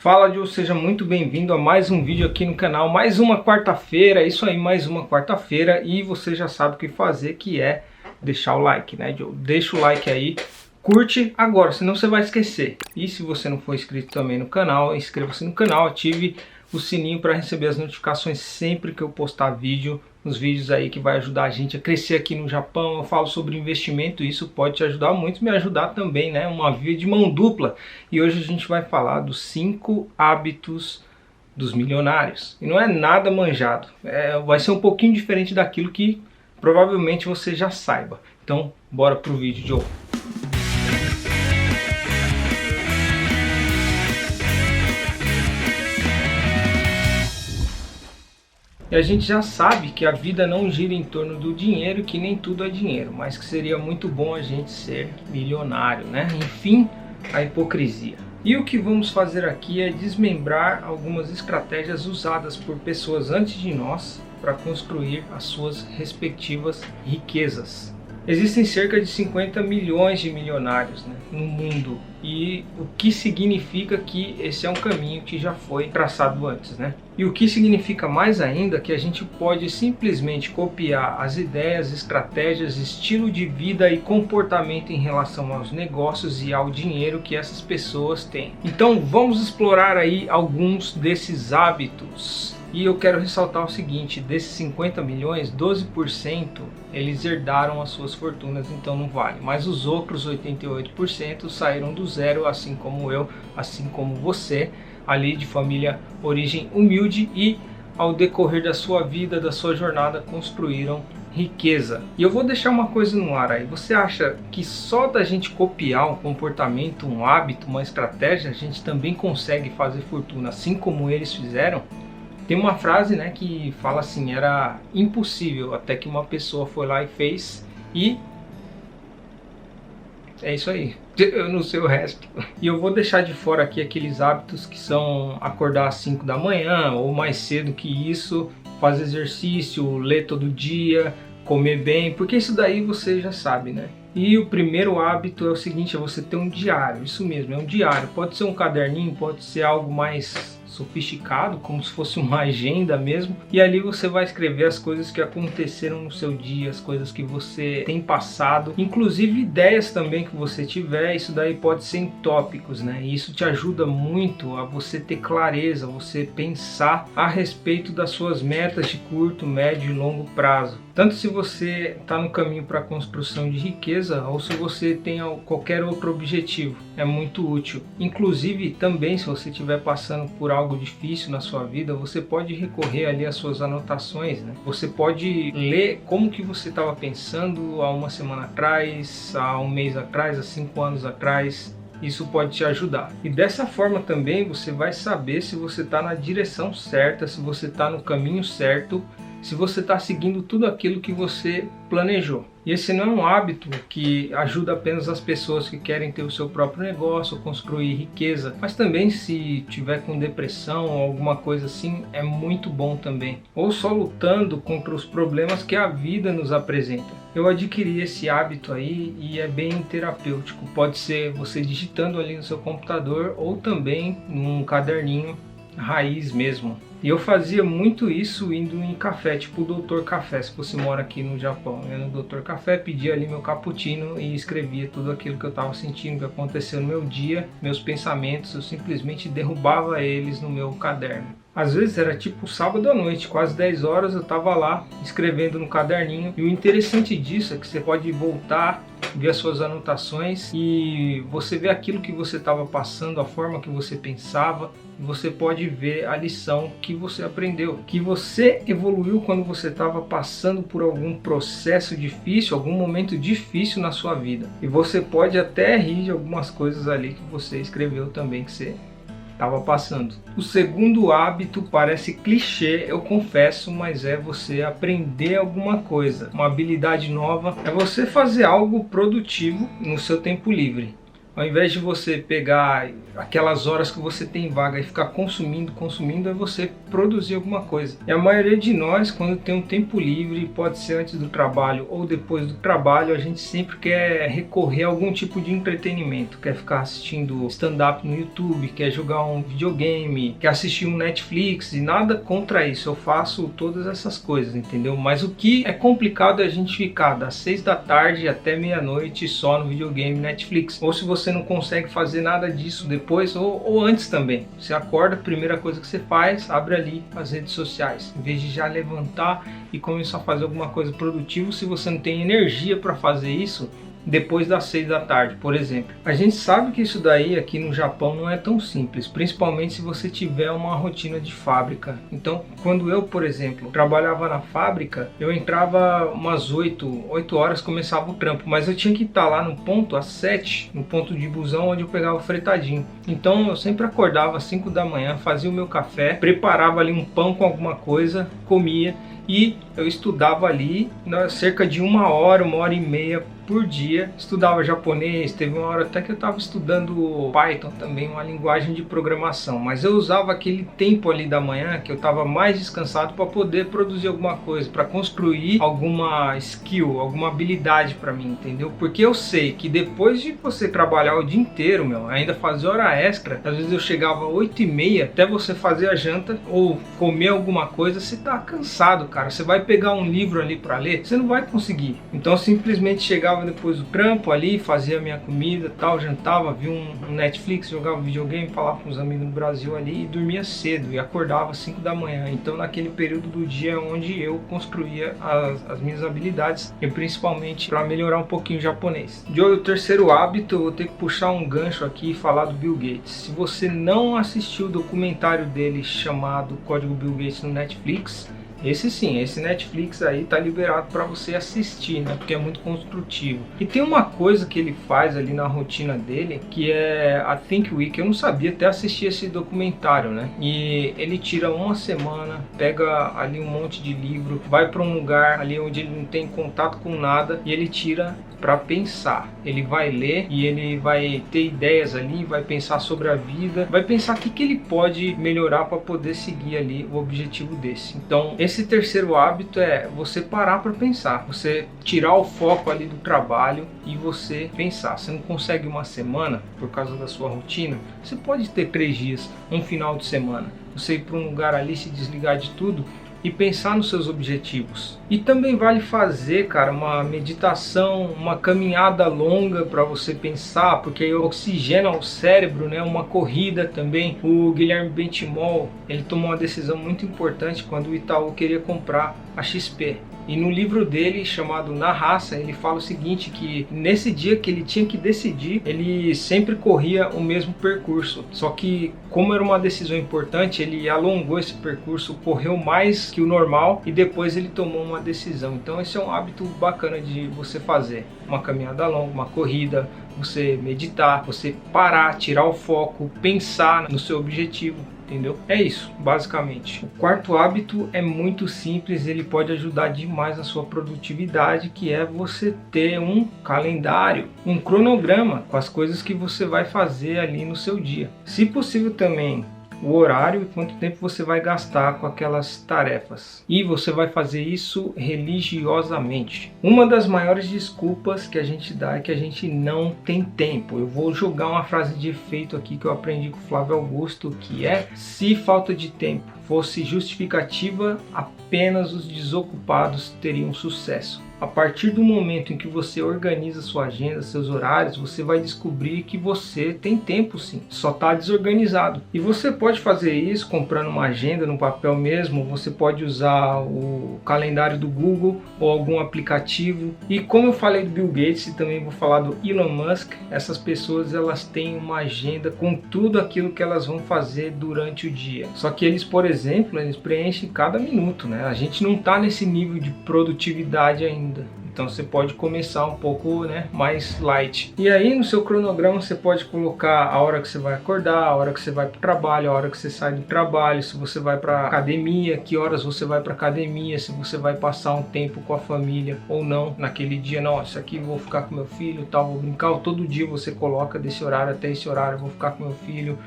Fala, Joe, seja muito bem-vindo a mais um vídeo aqui no canal, mais uma quarta-feira, é isso aí, mais uma quarta-feira, e você já sabe o que fazer, que é deixar o like, né, Joe? Deixa o like aí, curte agora, senão você vai esquecer. E se você não for inscrito também no canal, inscreva-se no canal, ative o sininho para receber as notificações sempre que eu postar vídeo, uns vídeos aí que vai ajudar a gente a crescer aqui no Japão. Eu falo sobre investimento, isso pode te ajudar muito, me ajudar também, né? Uma via de mão dupla. E hoje a gente vai falar dos 5 hábitos dos milionários. E não é nada manjado, vai ser um pouquinho diferente daquilo que provavelmente você já saiba. Então, bora pro vídeo, Joe. E a gente já sabe que a vida não gira em torno do dinheiro, que nem tudo é dinheiro, mas que seria muito bom a gente ser milionário, né? Enfim, a hipocrisia. E o que vamos fazer aqui é desmembrar algumas estratégias usadas por pessoas antes de nós para construir as suas respectivas riquezas. Existem cerca de 50 milhões de milionários, né, no mundo, e o que significa que esse é um caminho que já foi traçado antes, né? E o que significa mais ainda que a gente pode simplesmente copiar as ideias, estratégias, estilo de vida e comportamento em relação aos negócios e ao dinheiro que essas pessoas têm. Então vamos explorar aí alguns desses hábitos. E eu quero ressaltar o seguinte, desses 50 milhões, 12% eles herdaram as suas fortunas, então não vale. Mas os outros 88% saíram do zero, assim como eu, assim como você, ali de família origem humilde e ao decorrer da sua vida, da sua jornada, construíram riqueza. E eu vou deixar uma coisa no ar aí. Você acha que só da gente copiar um comportamento, um hábito, uma estratégia, a gente também consegue fazer fortuna, assim como eles fizeram? Tem uma frase, né, que fala assim, era impossível até que uma pessoa foi lá e fez, e é isso aí, eu não sei o resto. E eu vou deixar de fora aqui aqueles hábitos que são acordar às 5 da manhã ou mais cedo que isso, fazer exercício, ler todo dia, comer bem, porque isso daí você já sabe, né? E o primeiro hábito é o seguinte, é você ter um diário, isso mesmo, é um diário, pode ser um caderninho, pode ser algo mais sofisticado, como se fosse uma agenda mesmo, e ali você vai escrever as coisas que aconteceram no seu dia, as coisas que você tem passado, inclusive ideias também que você tiver. Isso daí pode ser em tópicos, né? E isso te ajuda muito a você ter clareza, você pensar a respeito das suas metas de curto, médio e longo prazo. Tanto se você está no caminho para a construção de riqueza ou se você tem qualquer outro objetivo, é muito útil. Inclusive também se você estiver passando por algo difícil na sua vida, você pode recorrer ali às suas anotações, né? Você pode ler como que você estava pensando há uma semana atrás, há um mês atrás, há 5 anos atrás. Isso pode te ajudar. E dessa forma também você vai saber se você está na direção certa, se você está no caminho certo, se você está seguindo tudo aquilo que você planejou. E esse não é um hábito que ajuda apenas as pessoas que querem ter o seu próprio negócio, construir riqueza, mas também se tiver com depressão ou alguma coisa assim, é muito bom também. Ou só lutando contra os problemas que a vida nos apresenta. Eu adquiri esse hábito aí e é bem terapêutico. Pode ser você digitando ali no seu computador ou também num caderninho raiz mesmo. E eu fazia muito isso indo em café, tipo o Dr. Café, se você mora aqui no Japão. Eu ia no Dr. Café, pedia ali meu cappuccino e escrevia tudo aquilo que eu estava sentindo, que aconteceu no meu dia, meus pensamentos, eu simplesmente derrubava eles no meu caderno. Às vezes era tipo sábado à noite, quase 10 horas eu estava lá escrevendo no caderninho. E o interessante disso é que você pode voltar, ver as suas anotações e você vê aquilo que você estava passando, a forma que você pensava. Você pode ver a lição que você aprendeu, que você evoluiu quando você estava passando por algum processo difícil, algum momento difícil na sua vida. E você pode até rir de algumas coisas ali que você escreveu também, que você estava passando. O segundo hábito parece clichê, eu confesso, mas é você aprender alguma coisa, uma habilidade nova, é você fazer algo produtivo no seu tempo livre. Ao invés de você pegar aquelas horas que você tem vaga e ficar consumindo, é você produzir alguma coisa. E a maioria de nós, quando tem um tempo livre, pode ser antes do trabalho ou depois do trabalho, a gente sempre quer recorrer a algum tipo de entretenimento. Quer ficar assistindo stand-up no YouTube, quer jogar um videogame, quer assistir um Netflix, e nada contra isso. Eu faço todas essas coisas, entendeu? Mas o que é complicado é a gente ficar das 6 da tarde até meia-noite só no videogame, Netflix. Ou se você não consegue fazer nada disso depois ou antes também. Você acorda, a primeira coisa que você faz, abre ali as redes sociais. Em vez de já levantar e começar a fazer alguma coisa produtiva, se você não tem energia para fazer isso, depois das 6 da tarde, por exemplo. A gente sabe que isso daí aqui no Japão não é tão simples, principalmente se você tiver uma rotina de fábrica. Então, quando eu, por exemplo, trabalhava na fábrica, eu entrava umas 8 horas, começava o trampo, mas eu tinha que estar lá no ponto às 7, no ponto de busão onde eu pegava o fretadinho. Então, eu sempre acordava às 5 da manhã, fazia o meu café, preparava ali um pão com alguma coisa, comia, e eu estudava ali cerca de 1 hora e meia por dia. Estudava japonês, teve uma hora até que eu estava estudando Python também, uma linguagem de programação, mas eu usava aquele tempo ali da manhã que eu estava mais descansado para poder produzir alguma coisa, para construir alguma skill, alguma habilidade para mim, entendeu? Porque eu sei que depois de você trabalhar o dia inteiro, ainda fazer hora extra, às vezes eu chegava às 8h30, até você fazer a janta ou comer alguma coisa, você tá cansado, cara. Você vai pegar um livro ali para ler, você não vai conseguir. Então eu simplesmente chegava depois do trampo ali, fazia minha comida, tal, jantava, via um Netflix, jogava videogame, falava com os amigos no Brasil ali e dormia cedo e acordava às 5 da manhã. Então naquele período do dia onde eu construía as minhas habilidades e principalmente para melhorar um pouquinho o japonês. O terceiro hábito, eu vou ter que puxar um gancho aqui e falar do Bill Gates. Se você não assistiu o documentário dele chamado Código Bill Gates no Netflix, esse Netflix aí tá liberado para você assistir, né? Porque é muito construtivo. E tem uma coisa que ele faz ali na rotina dele, que é a Think Week. Eu não sabia até assistir esse documentário, né? E ele tira uma semana, pega ali um monte de livro, vai para um lugar ali onde ele não tem contato com nada e ele tira para pensar. Ele vai ler e ele vai ter ideias ali, vai pensar sobre a vida, vai pensar o que ele pode melhorar para poder seguir ali o objetivo desse. Então, esse terceiro hábito é você parar para pensar, você tirar o foco ali do trabalho e você pensar. Você não consegue uma semana por causa da sua rotina, você pode ter 3 dias, um final de semana. Você ir para um lugar ali, se desligar de tudo e pensar nos seus objetivos. E também vale fazer, cara, uma meditação, uma caminhada longa para você pensar, porque aí oxigena o cérebro, né? Uma corrida também. O Guilherme Benchimol, ele tomou uma decisão muito importante quando o Itaú queria comprar a XP. E no livro dele, chamado Na Raça, ele fala o seguinte, que nesse dia que ele tinha que decidir, ele sempre corria o mesmo percurso. Só que, como era uma decisão importante, ele alongou esse percurso, correu mais que o normal e depois ele tomou uma decisão. Então esse é um hábito bacana de você fazer. Uma caminhada longa, uma corrida, você meditar, você parar, tirar o foco, pensar no seu objetivo. Entendeu? É isso, basicamente. O quarto hábito é muito simples, ele pode ajudar demais a sua produtividade, que é você ter um calendário, um cronograma com as coisas que você vai fazer ali no seu dia. Se possível também, o horário e quanto tempo você vai gastar com aquelas tarefas. E você vai fazer isso religiosamente. Uma das maiores desculpas que a gente dá é que a gente não tem tempo. Eu vou jogar uma frase de efeito aqui que eu aprendi com o Flávio Augusto, que é: se falta de tempo fosse justificativa, apenas os desocupados teriam sucesso. A partir do momento em que você organiza sua agenda, seus horários, você vai descobrir que você tem tempo sim, só está desorganizado. E você pode fazer isso comprando uma agenda no papel mesmo, você pode usar o calendário do Google ou algum aplicativo. E como eu falei do Bill Gates e também vou falar do Elon Musk, essas pessoas elas têm uma agenda com tudo aquilo que elas vão fazer durante o dia. Só que eles, por exemplo, eles preenchem cada minuto, né? A gente não está nesse nível de produtividade ainda. Então você pode começar um pouco, né, mais light. E aí no seu cronograma você pode colocar a hora que você vai acordar, a hora que você vai para o trabalho, a hora que você sai do trabalho, se você vai para academia, que horas você vai para academia, se você vai passar um tempo com a família ou não naquele dia. Não, isso aqui eu vou ficar com meu filho, tal, vou brincar. Todo dia você coloca desse horário até esse horário, eu vou ficar com meu filho,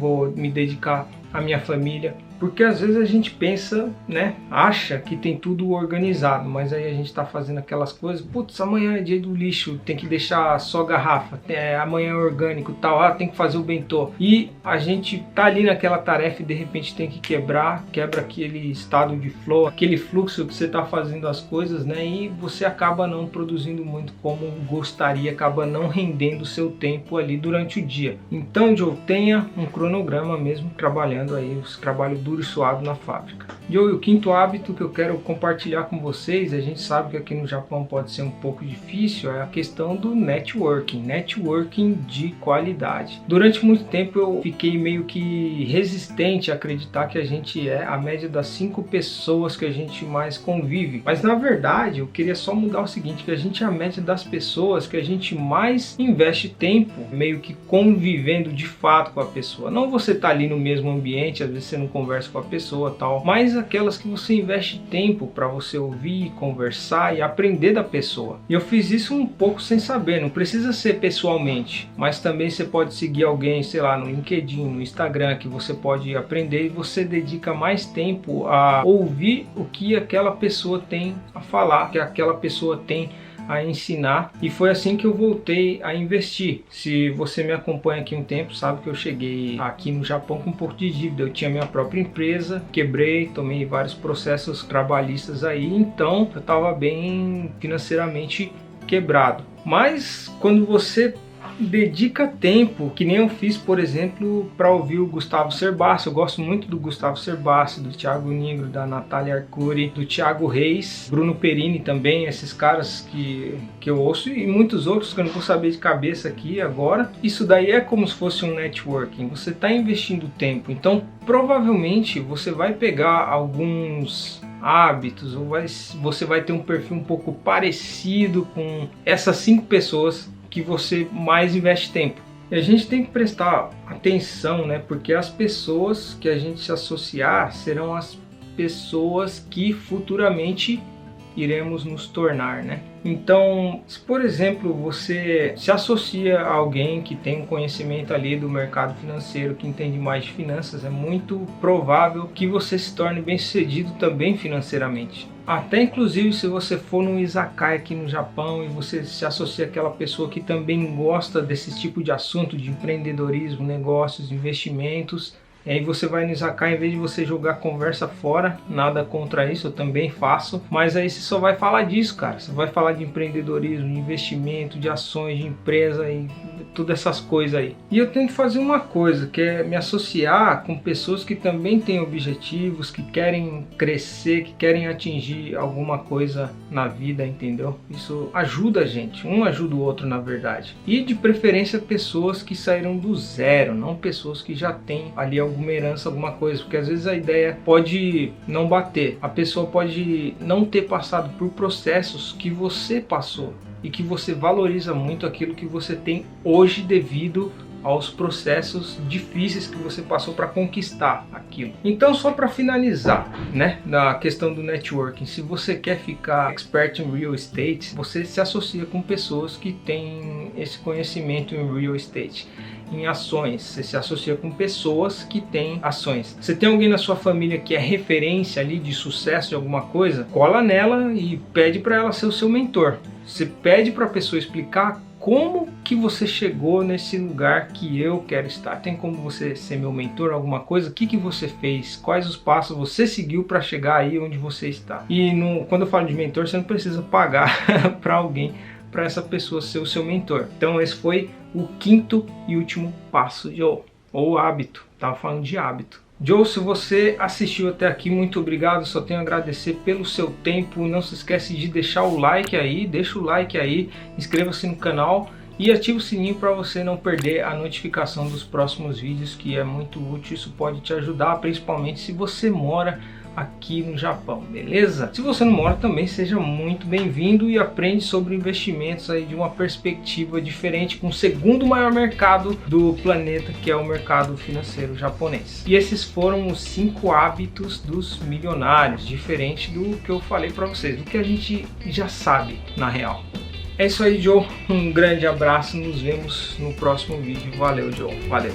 vou me dedicar à minha família. Porque às vezes a gente pensa, né, acha que tem tudo organizado, mas aí a gente está fazendo aquelas coisas, putz, amanhã é dia do lixo, tem que deixar só garrafa, amanhã é orgânico, tal, tem que fazer o bentô. E a gente tá ali naquela tarefa e de repente tem que quebra aquele estado de flow, aquele fluxo que você está fazendo as coisas, né, e você acaba não produzindo muito como gostaria, acaba não rendendo o seu tempo ali durante o dia. Então, Joe, tenha um cronograma mesmo, trabalhando aí, os trabalhos duro e suado na fábrica. E o quinto hábito que eu quero compartilhar com vocês, a gente sabe que aqui no Japão pode ser um pouco difícil, é a questão do networking de qualidade. Durante muito tempo eu fiquei meio que resistente a acreditar que a gente é a média das 5 pessoas que a gente mais convive, mas na verdade eu queria só mudar o seguinte, que a gente é a média das pessoas que a gente mais investe tempo, meio que convivendo de fato com a pessoa. Não você tá ali no mesmo ambiente, às vezes você não conversa com a pessoa, tal, mas aquelas que você investe tempo para você ouvir, conversar e aprender da pessoa. E eu fiz isso um pouco sem saber, não precisa ser pessoalmente, mas também você pode seguir alguém, sei lá, no LinkedIn, no Instagram, que você pode aprender e você dedica mais tempo a ouvir o que aquela pessoa tem a falar, que aquela pessoa tem a ensinar, e foi assim que eu voltei a investir. Se você me acompanha aqui um tempo, sabe que eu cheguei aqui no Japão com um pouco de dívida. Eu tinha minha própria empresa, quebrei, tomei vários processos trabalhistas aí, então eu estava bem financeiramente quebrado. Mas quando você dedica tempo, que nem eu fiz, por exemplo, para ouvir o Gustavo Cerbasi. Eu gosto muito do Gustavo Cerbasi, do Thiago Nigro, da Natália Arcuri, do Thiago Reis, Bruno Perini também, esses caras que eu ouço, e muitos outros que eu não vou saber de cabeça aqui agora. Isso daí é como se fosse um networking, você está investindo tempo, então provavelmente você vai pegar alguns hábitos, ou você vai ter um perfil um pouco parecido com essas 5 pessoas que você mais investe tempo. E a gente tem que prestar atenção, né? Porque as pessoas que a gente se associar serão as pessoas que futuramente iremos nos tornar, né? Então, se por exemplo você se associa a alguém que tem um conhecimento ali do mercado financeiro, que entende mais de finanças, é muito provável que você se torne bem-sucedido também financeiramente. Até inclusive se você for num izakaya aqui no Japão e você se associa àquela pessoa que também gosta desse tipo de assunto, de empreendedorismo, negócios, investimentos, e aí você vai no izakaya, em vez de você jogar conversa fora, nada contra isso, eu também faço, mas aí você só vai falar disso, cara. Você vai falar de empreendedorismo, de investimento, de ações, de empresa e todas essas coisas aí. E eu tenho que fazer uma coisa, que é me associar com pessoas que também têm objetivos, que querem crescer, que querem atingir alguma coisa na vida, entendeu? Isso ajuda a gente, um ajuda o outro na verdade. E de preferência pessoas que saíram do zero, não pessoas que já têm ali alguma herança, alguma coisa, porque às vezes a ideia pode não bater, a pessoa pode não ter passado por processos que você passou e que você valoriza muito aquilo que você tem hoje devido aos processos difíceis que você passou para conquistar aquilo. Então, só para finalizar, né, na questão do networking, se você quer ficar expert em real estate, você se associa com pessoas que têm esse conhecimento em real estate. Em ações, você se associa com pessoas que têm ações. Você tem alguém na sua família que é referência ali de sucesso de alguma coisa, cola nela e pede para ela ser o seu mentor. Você pede para a pessoa explicar como que você chegou nesse lugar que eu quero estar. Tem como você ser meu mentor, alguma coisa? O que você fez? Quais os passos você seguiu para chegar aí onde você está? E quando eu falo de mentor, você não precisa pagar para alguém, para essa pessoa ser o seu mentor. Então esse foi o quinto e último passo, ou hábito. Estava falando de hábito. Joe, se você assistiu até aqui, muito obrigado, só tenho a agradecer pelo seu tempo. Não se esquece de deixar o like aí, deixa o like aí, inscreva-se no canal e ative o sininho para você não perder a notificação dos próximos vídeos, que é muito útil. Isso pode te ajudar, principalmente se você mora aqui no Japão, beleza? Se você não mora também, seja muito bem-vindo e aprende sobre investimentos aí de uma perspectiva diferente, com o segundo maior mercado do planeta, que é o mercado financeiro japonês. E esses foram os 5 hábitos dos milionários, diferente do que eu falei para vocês, do que a gente já sabe na real. É isso aí, Joe. Um grande abraço, nos vemos no próximo vídeo. Valeu, Joe. Valeu.